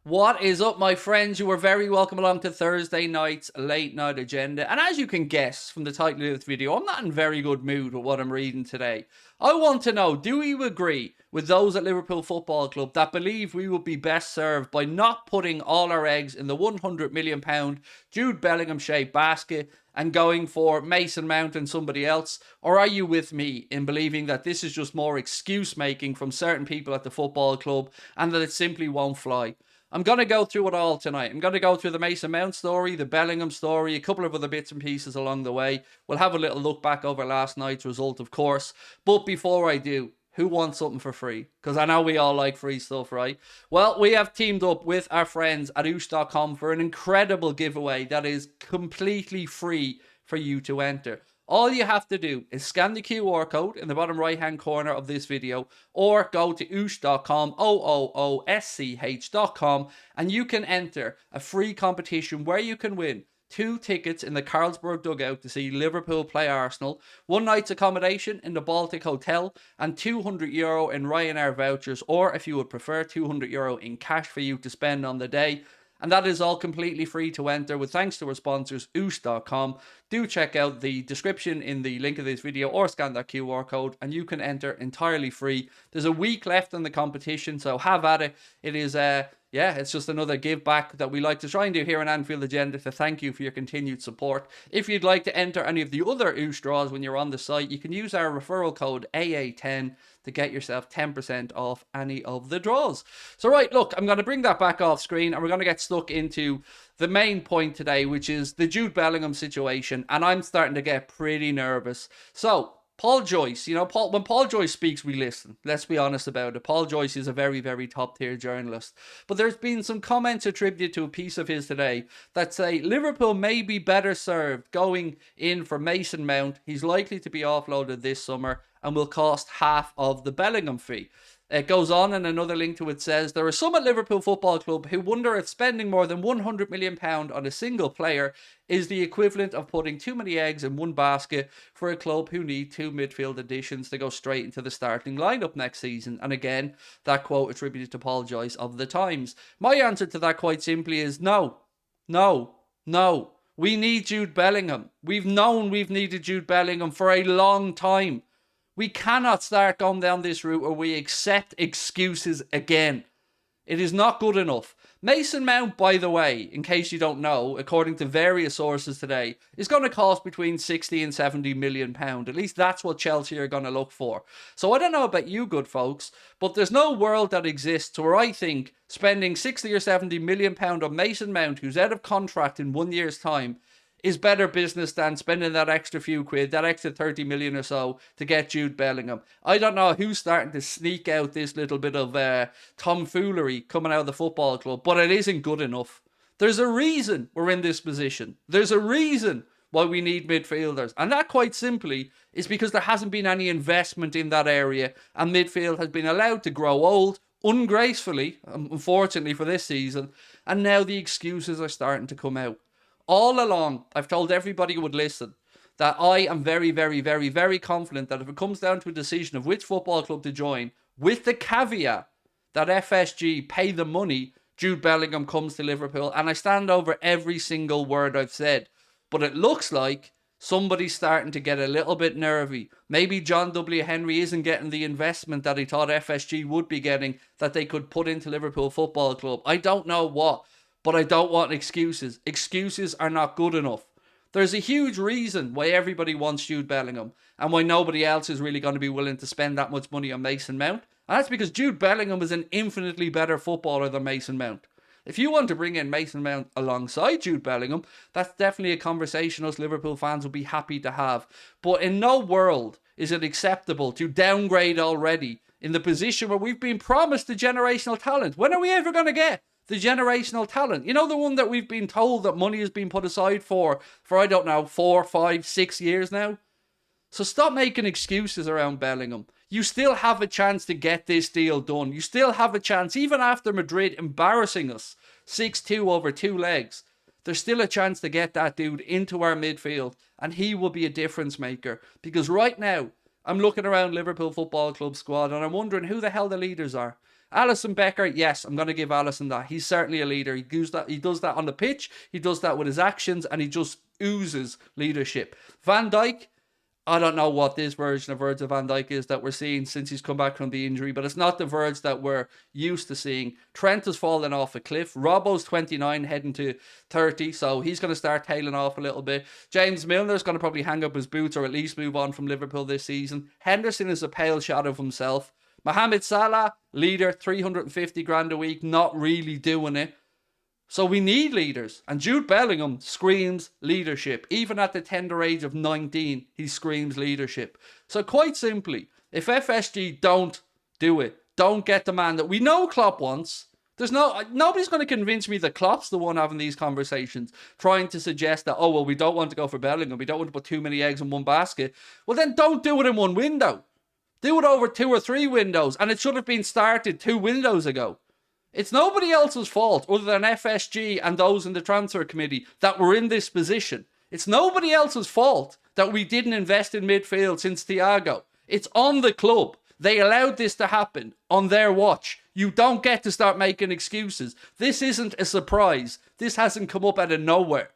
What is up, my friends? You are very welcome along to Thursday night's late night agenda. And as you can guess from the title of this video, I'm not in very good mood with what I'm reading today. I want to know, do you agree with those at Liverpool Football Club that believe we would be best served by not putting all our eggs in the £100 million Jude Bellingham shaped basket and going for Mason Mount and somebody else? Or are you with me in believing that this is just more excuse making from certain people at the football club and that it simply won't fly? I'm going to go through it all tonight. I'm going to go through the Mason Mount story, the Bellingham story, a couple of other bits and pieces along the way. We'll have a little look back over last night's result, of course. But before I do, who wants something for free? Because I know we all like free stuff, right? Well, we have teamed up with our friends at oosh.com for an incredible giveaway that is completely free for you to enter. All you have to do is scan the QR code in the bottom right hand corner of this video or go to oosh.com, oosh.com, and you can enter a free competition where you can win 2 tickets in the Carlsberg dugout to see Liverpool play Arsenal, 1 night's accommodation in the Baltic Hotel, and €200 in Ryanair vouchers, or if you would prefer, €200 in cash for you to spend on the day. And that is all completely free to enter with thanks to our sponsors, oosh.com. Do check out the description in the link of this video or scan that QR code and you can enter entirely free. There's a week left in the competition, so have at it. It is, it's just another give back that we like to try and do here on Anfield Agenda to thank you for your continued support. If you'd like to enter any of the other Oosh draws when you're on the site, you can use our referral code AA10 to get yourself 10% off any of the draws. So right, look, I'm going to bring that back off screen and we're going to get stuck into the main point today, which is the Jude Bellingham situation, and I'm starting to get pretty nervous. So, Paul Joyce, when Paul Joyce speaks, we listen. Let's be honest about it. Paul Joyce is a very, very top-tier journalist. But there's been some comments attributed to a piece of his today that say Liverpool may be better served going in for Mason Mount. He's likely to be offloaded this summer and will cost half of the Bellingham fee. It goes on, and another link to it says, there are some at Liverpool Football Club who wonder if spending more than £100 million on a single player is the equivalent of putting too many eggs in one basket for a club who need 2 midfield additions to go straight into the starting lineup next season. And again, that quote attributed to Paul Joyce of The Times. My answer to that quite simply is no. We need Jude Bellingham. We've known we've needed Jude Bellingham for a long time. We cannot start going down this route where we accept excuses again. It is not good enough. Mason Mount, by the way, in case you don't know, according to various sources today, is going to cost between 60 and 70 million pounds. At least that's what Chelsea are going to look for. So I don't know about you good folks, but there's no world that exists where I think spending 60 or 70 million pounds on Mason Mount, who's out of contract in 1 year's time, is better business than spending that extra few quid, that extra 30 million or so to get Jude Bellingham. I don't know who's starting to sneak out this little bit of tomfoolery coming out of the football club, but it isn't good enough. There's a reason we're in this position. There's a reason why we need midfielders. And that quite simply is because there hasn't been any investment in that area and midfield has been allowed to grow old, ungracefully, unfortunately for this season, and now the excuses are starting to come out. All along, I've told everybody who would listen that I am very, very, very, very confident that if it comes down to a decision of which football club to join, with the caveat that FSG pay the money, Jude Bellingham comes to Liverpool. And I stand over every single word I've said. But it looks like somebody's starting to get a little bit nervy. Maybe John W. Henry isn't getting the investment that he thought FSG would be getting, that they could put into Liverpool Football Club. I don't know what. But I don't want excuses. Excuses are not good enough. There's a huge reason why everybody wants Jude Bellingham and why nobody else is really going to be willing to spend that much money on Mason Mount. And that's because Jude Bellingham is an infinitely better footballer than Mason Mount. If you want to bring in Mason Mount alongside Jude Bellingham, that's definitely a conversation us Liverpool fans will be happy to have. But in no world is it acceptable to downgrade already in the position where we've been promised the generational talent. When are we ever going to get the generational talent? You know, the one that we've been told that money has been put aside for I don't know, 4, 5, 6 years now. So stop making excuses around Bellingham. You still have a chance to get this deal done. You still have a chance, even after Madrid embarrassing us 6-2 over 2 legs. There's still a chance to get that dude into our midfield, and he will be a difference maker. Because right now, I'm looking around Liverpool Football Club squad and I'm wondering who the hell the leaders are. Alisson Becker, yes, I'm going to give Alisson that. He's certainly a leader. He does that on the pitch. He does that with his actions, and he just oozes leadership. Van Dijk, I don't know what this version of Virgil van Dijk is that we're seeing since he's come back from the injury, but it's not the Virg that we're used to seeing. Trent has fallen off a cliff. Robbo's 29, heading to 30, so he's going to start tailing off a little bit. James Milner's going to probably hang up his boots or at least move on from Liverpool this season. Henderson is a pale shadow of himself. Mohamed Salah, leader, 350 grand a week, not really doing it. So we need leaders. And Jude Bellingham screams leadership. Even at the tender age of 19, he screams leadership. So quite simply, if FSG don't do it, don't get the man that we know Klopp wants, nobody's going to convince me that Klopp's the one having these conversations, trying to suggest that, oh, well, we don't want to go for Bellingham. We don't want to put too many eggs in one basket. Well, then don't do it in one window. Do it over 2 or 3 windows. And it should have been started 2 windows ago. It's nobody else's fault other than FSG and those in the transfer committee that were in this position. It's nobody else's fault that we didn't invest in midfield since Thiago. It's on the club. They allowed this to happen on their watch. You don't get to start making excuses. This isn't a surprise. This hasn't come up out of nowhere.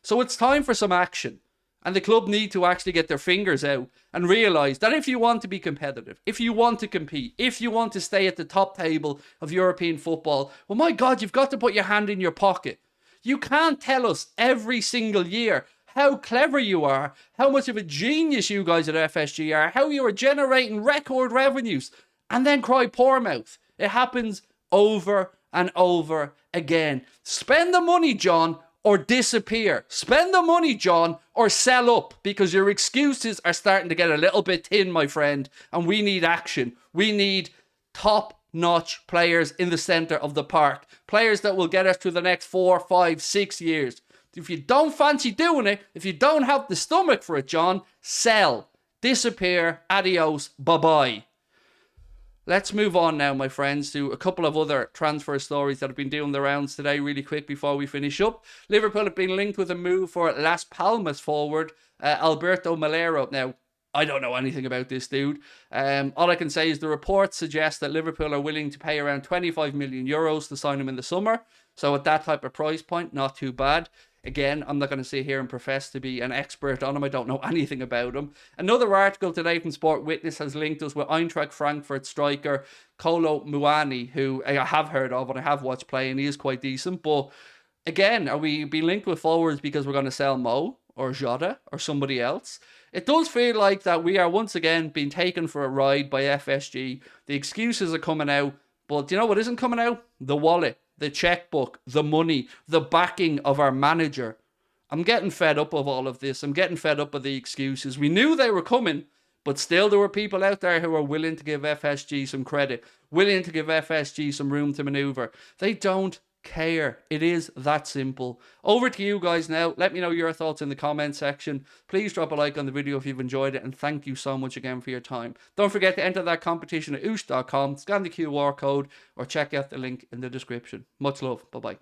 So it's time for some action. And the club need to actually get their fingers out and realise that if you want to be competitive, if you want to compete, if you want to stay at the top table of European football, well, my God, you've got to put your hand in your pocket. You can't tell us every single year how clever you are, how much of a genius you guys at FSG are, how you are generating record revenues, and then cry poor mouth. It happens over and over again. Spend the money, John, or disappear. Spend the money, John, or sell up, because your excuses are starting to get a little bit thin, my friend, and we need action. We need top-notch players in the centre of the park. Players that will get us through the next 4, 5, 6 years. If you don't fancy doing it, if you don't have the stomach for it, John, sell. Disappear. Adios. Bye-bye. Let's move on now, my friends, to a couple of other transfer stories that have been doing the rounds today really quick before we finish up. Liverpool have been linked with a move for Las Palmas forward, Alberto Melero. Now, I don't know anything about this dude. All I can say is the reports suggest that Liverpool are willing to pay around 25 million euros to sign him in the summer. So at that type of price point, not too bad. Again, I'm not going to sit here and profess to be an expert on him. I don't know anything about him. Another article today from Sport Witness has linked us with Eintracht Frankfurt striker Kolo Muani, who I have heard of and I have watched play, and he is quite decent. But again, are we being linked with forwards because we're going to sell Mo or Jota or somebody else? It does feel like that we are once again being taken for a ride by FSG. The excuses are coming out, but do you know what isn't coming out? The wallet. The checkbook, the money, the backing of our manager. I'm getting fed up of all of this. I'm getting fed up of the excuses. We knew they were coming, but still there were people out there who were willing to give FSG some credit, willing to give FSG some room to maneuver. They don't care. It is that simple. Over to you guys now. Let me know your thoughts in the comment section. Please drop a like on the video if you've enjoyed it, and thank you so much again for your time. Don't forget to enter that competition at oosh.com, scan the QR code, or check out the link in the description. Much love. Bye-bye.